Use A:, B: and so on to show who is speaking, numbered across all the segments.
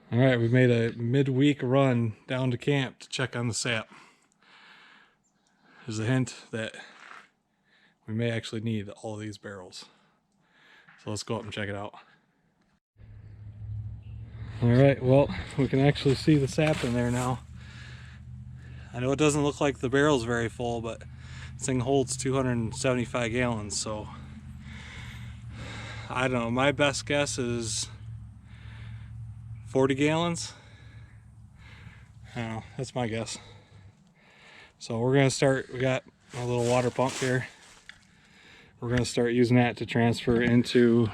A: All right, we made a midweek run down to camp to check on the sap. There's a hint that we may actually need all of these barrels. So let's go up and check it out. All right, well, we can actually see the sap in there now. I know it doesn't look like the barrel's very full, but this thing holds 275 gallons, so I don't know, my best guess is 40 gallons. I don't know, that's my guess. So we're gonna start, we got a little water pump here. We're gonna start using that to transfer into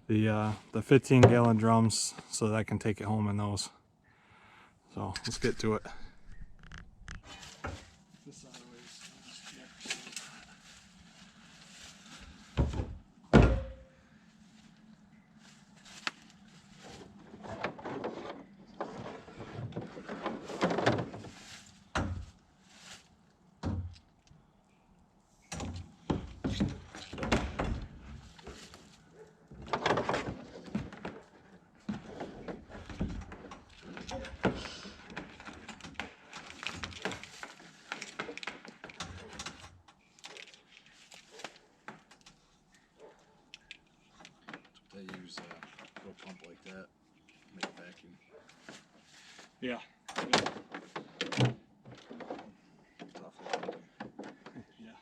A: the 15-gallon drums so that I can take it home in those. So let's get to it.
B: They use a little pump like that, make a vacuum.
A: Yeah.
B: Tough looking.
A: Yeah.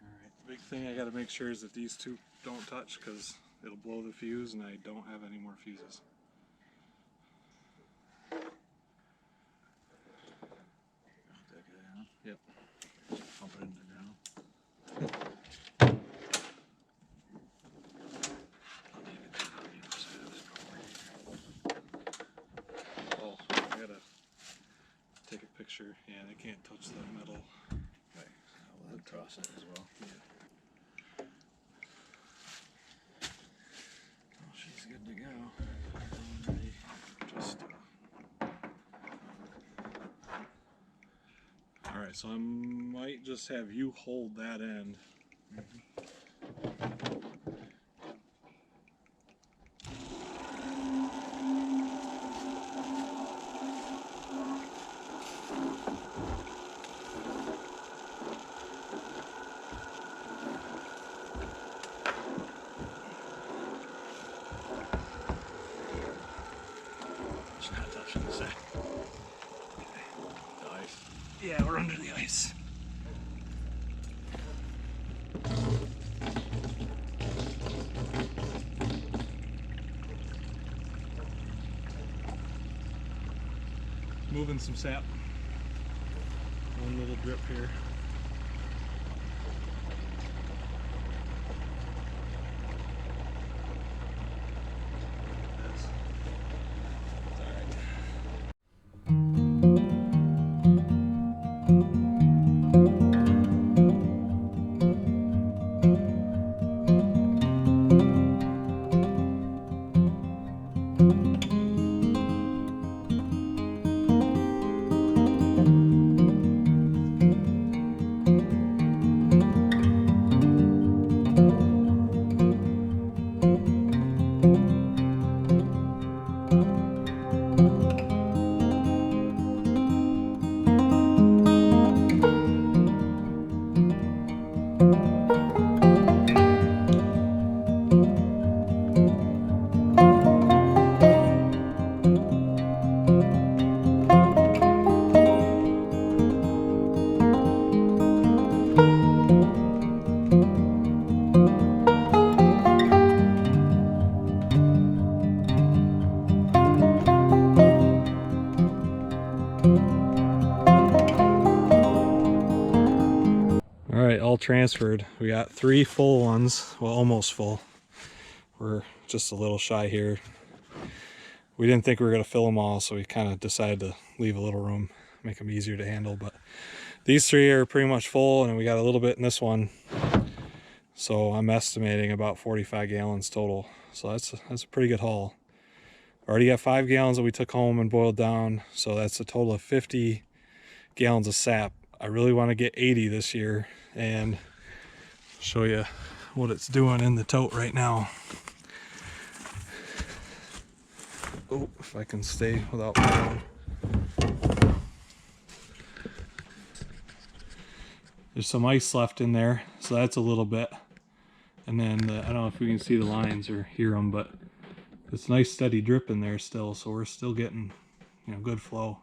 A: Alright, the big thing I gotta make sure is that these two don't touch because it'll blow the fuse and I don't have any more fuses.
B: That guy, huh?
A: Yep.
B: Pump it in the ground.
A: Oh, I gotta take a picture. Yeah, they can't touch the metal.
B: Okay, I'll let it cross it as well.
A: Yeah.
B: Oh, she's good to go. Already just
A: Alright, so I might just have you hold that end.
B: it's not touching the sack. Okay. The ice.
A: Yeah, we're under the ice. Moving some sap. One little drip here. Alright, all transferred. We got 3 full ones, well, almost full. We're just a little shy here. We didn't think we were going to fill them all, so we kind of decided to leave a little room, make them easier to handle. But these 3 are pretty much full, and we got a little bit in this one. So I'm estimating about 45 gallons total. So that's a pretty good haul. Already got 5 gallons that we took home and boiled down, so that's a total of 50 gallons of sap. I really want to get 80 this year and show you what it's doing in the tote right now. Oh, if I can stay without falling. There's some ice left in there, so that's a little bit. And then I don't know if we can see the lines or hear them, but it's nice steady drip in there still, so we're still getting, you know, good flow.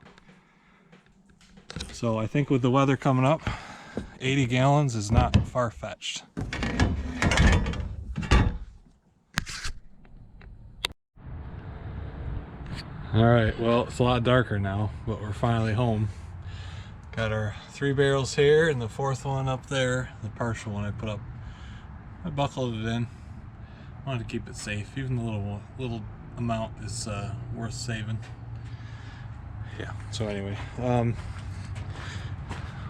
A: So I think with the weather coming up, 80 gallons is not far-fetched. All right, well, it's a lot darker now, but we're finally home. Got our 3 barrels here and the 4th one up there, the partial one I put up. I buckled it in. Wanted to keep it safe. Even the little amount is worth saving. Yeah, so anyway, well,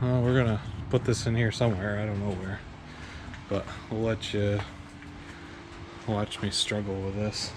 A: we're gonna put this in here somewhere, I don't know where, but we'll let you watch me struggle with this.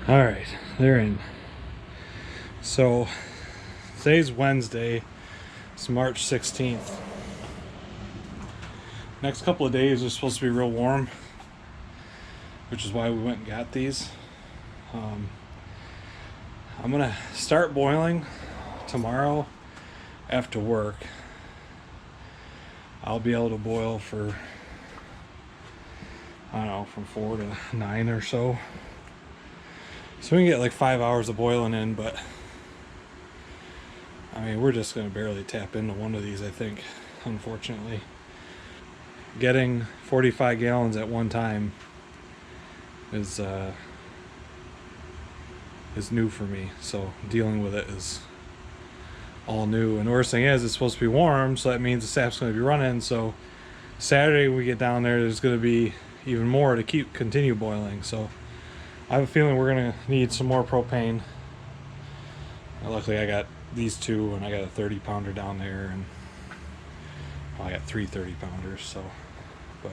A: All right, they're in. So today's Wednesday. It's March 16th. Next couple of days are supposed to be real warm, which is why we went and got these. I'm gonna start boiling tomorrow after work. I'll be able to boil for, I don't know, from 4 to 9 or so. So we can get like 5 hours of boiling in, but I mean, we're just gonna barely tap into one of these, I think, unfortunately. Getting 45 gallons at one time is new for me, so dealing with it is all new. And the worst thing is, it's supposed to be warm, so that means the sap's going to be running. So Saturday when we get down there, there's going to be even more to continue boiling. So I have a feeling we're going to need some more propane. Luckily I got these two, and I got a 30 pounder down there, and well, I got 3 30 pounders. So, but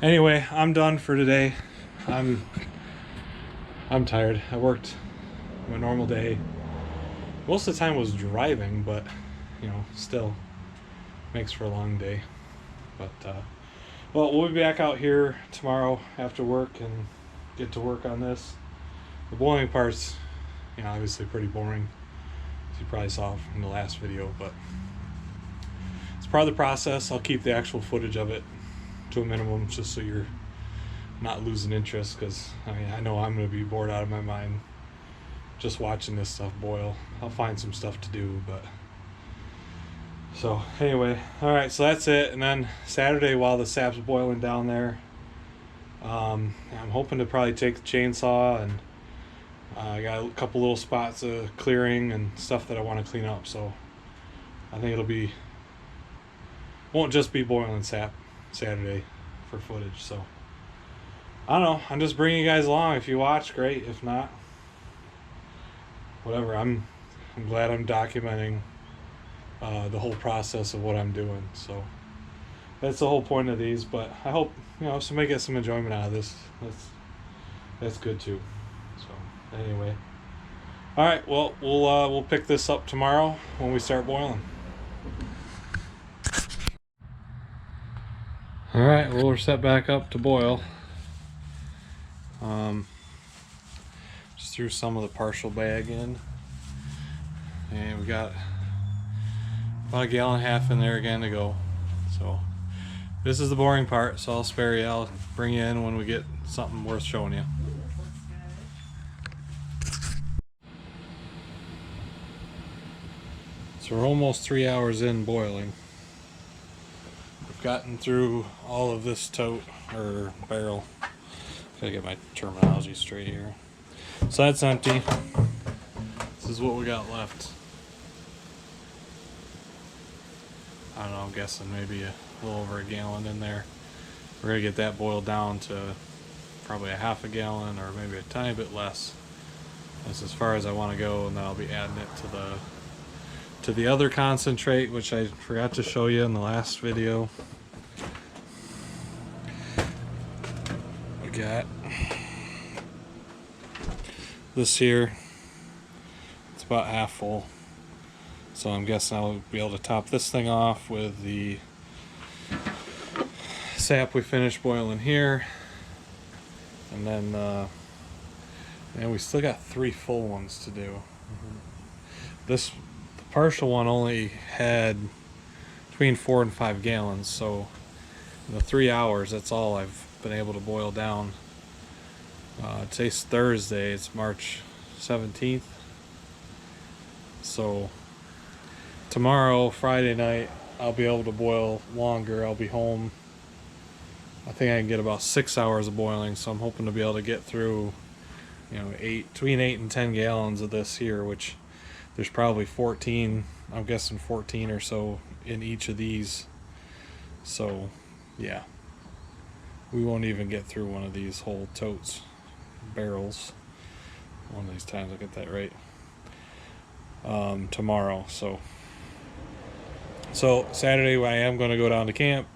A: anyway, I'm done for today. I'm tired. I worked my normal day. Most of the time was driving, but you know, still makes for a long day. But well, we'll be back out here tomorrow after work and get to work on this. The boiling part's, you know, obviously pretty boring, as you probably saw in the last video, but it's part of the process. I'll keep the actual footage of it to a minimum just so you're not losing interest, because I mean, I know I'm going to be bored out of my mind just watching this stuff boil. I'll find some stuff to do, but so anyway, all right, so that's it. And then Saturday, while the sap's boiling down there, I'm hoping to probably take the chainsaw, and I got a couple little spots of clearing and stuff that I want to clean up. So I think won't just be boiling sap Saturday for footage. So I don't know. I'm just bringing you guys along. If you watch, great. If not, whatever. I'm glad I'm documenting the whole process of what I'm doing. So that's the whole point of these. But I hope, you know, somebody gets some enjoyment out of this. That's good too. So anyway, all right. Well, we'll pick this up tomorrow when we start boiling. All right. Well, we're set back up to boil. Just threw some of the partial bag in, and we got about 1.5 gallons in there again to go. So this is the boring part, so I'll spare you. I'll bring you in when we get something worth showing you. So we're almost 3 hours in boiling. We've gotten through all of this tote or barrel. Gotta get my terminology straight here. So that's empty. This is what we got left. I don't know, I'm guessing maybe a little over 1 gallon in there. We're gonna get that boiled down to probably 1/2 gallon or maybe a tiny bit less. That's as far as I want to go, and then I'll be adding it to the other concentrate, which I forgot to show you in the last video. We got this here. It's about half full. So I'm guessing I'll be able to top this thing off with the sap we finished boiling here. And then and we still got 3 full ones to do. The partial one only had between 4 and 5 gallons, so in the 3 hours, that's all I've been able to boil down. Today's Thursday, it's March 17th. So tomorrow, Friday night, I'll be able to boil longer. I'll be home. I think I can get about 6 hours of boiling, so I'm hoping to be able to get through, you know, between 8 and 10 gallons of this here, which there's probably 14, I'm guessing 14 or so in each of these. So yeah, we won't even get through one of these whole totes, barrels, one of these times. I'll get that right, tomorrow. So Saturday I am going to go down to camp,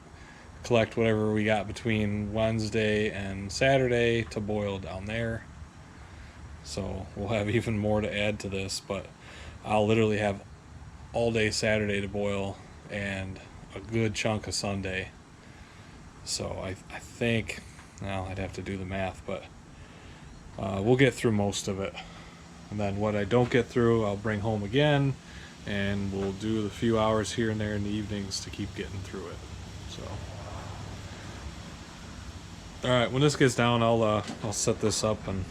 A: collect whatever we got between Wednesday and Saturday to boil down there. So we'll have even more to add to this, but I'll literally have all day Saturday to boil and a good chunk of Sunday. So I think, well, I'd have to do the math, but we'll get through most of it. And then what I don't get through, I'll bring home again, and we'll do the few hours here and there in the evenings to keep getting through it. So, all right, when this gets down, I'll set this up and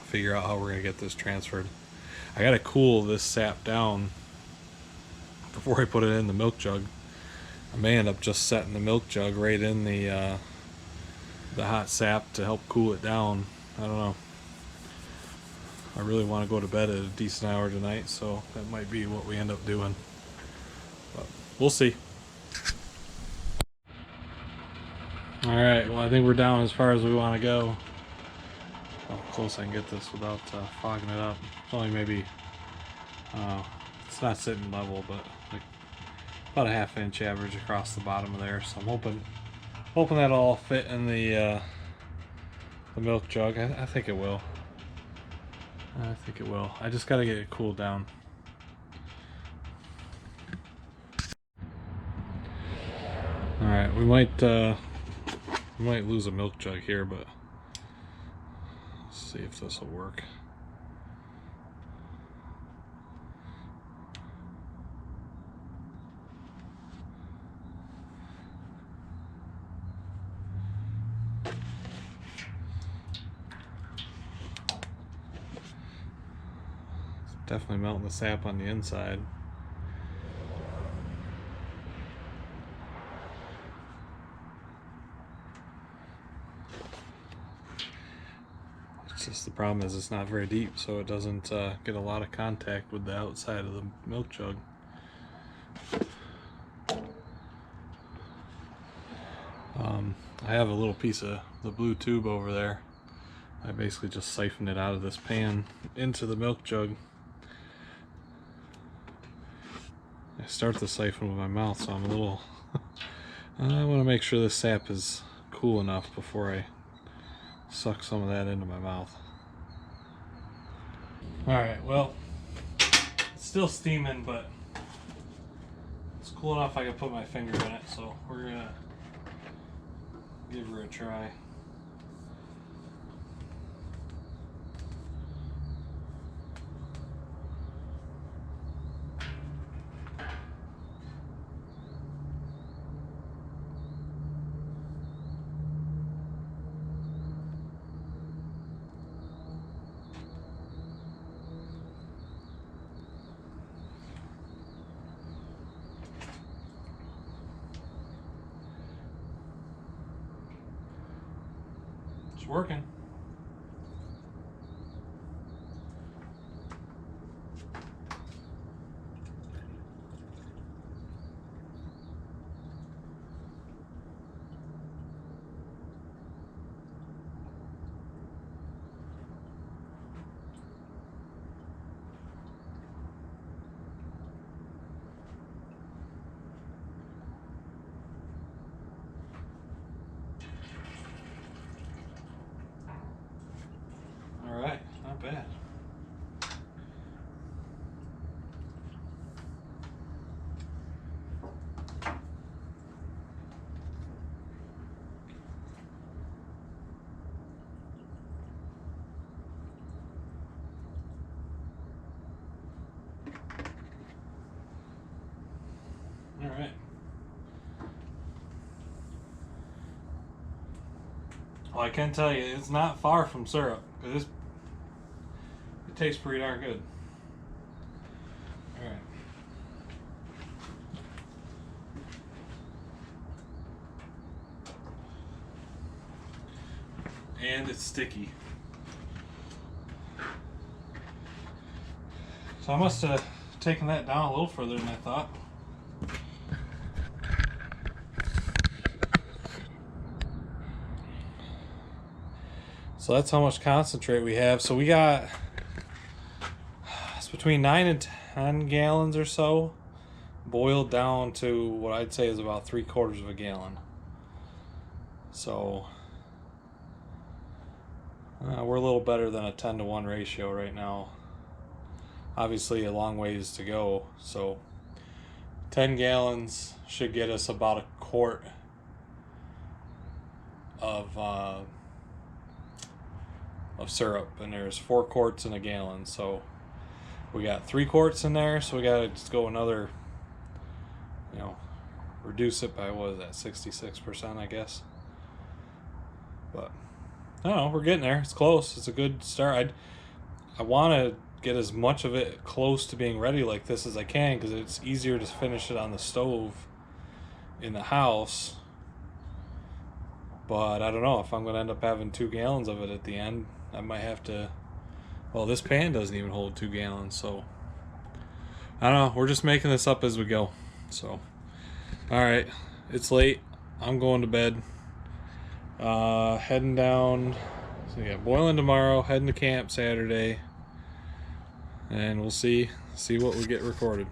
A: figure out how we're gonna get this transferred. I gotta cool this sap down before I put it in the milk jug. I may end up just setting the milk jug right in the hot sap to help cool it down. I don't know. I really want to go to bed at a decent hour tonight, so that might be what we end up doing. But we'll see. Alright, well, I think we're down as far as we want to go. How close I can get this without fogging it up. It's only maybe, it's not sitting level, but like about a 1/2 inch average across the bottom of there. So I'm hoping that'll all fit in the milk jug. I think it will. I think it will. I just gotta get it cooled down. Alright, we might lose a milk jug here, but let's see if this will work. It's definitely melting the sap on the inside. Just the problem is it's not very deep, so it doesn't get a lot of contact with the outside of the milk jug. I have a little piece of the blue tube over there. I basically just siphoned it out of this pan into the milk jug. I start the siphon with my mouth, so I'm a little I want to make sure this sap is cool enough before I suck some of that into my mouth. Alright, well, it's still steaming, but it's cool enough I can put my finger in it, so we're gonna give her a try. It's working. Alright, not bad. Alright. Well, I can tell you, it's not far from syrup. It tastes pretty darn good. Alright. And it's sticky. So I must have taken that down a little further than I thought. So that's how much concentrate we have. So we got, it's between 9 and 10 gallons or so, boiled down to what I'd say is about 3/4 of a gallon. So we're a little better than a 10-to-1 ratio right now. Obviously a long ways to go. So 10 gallons should get us about 1/4 of syrup, and there's 4 quarts in a gallon, so we got 3 quarts in there, so we gotta just go another, reduce it by, what is that, 66%, I guess. But I don't know, we're getting there. It's close. It's a good start. I want to get as much of it close to being ready like this as I can, because it's easier to finish it on the stove in the house. But I don't know if I'm going to end up having 2 gallons of it at the end. I might have to, well, this pan doesn't even hold 2 gallons, so I don't know. We're just making this up as we go. So, all right, it's late. I'm going to bed. Heading down. So yeah, boiling tomorrow. Heading to camp Saturday, and we'll see what we get recorded.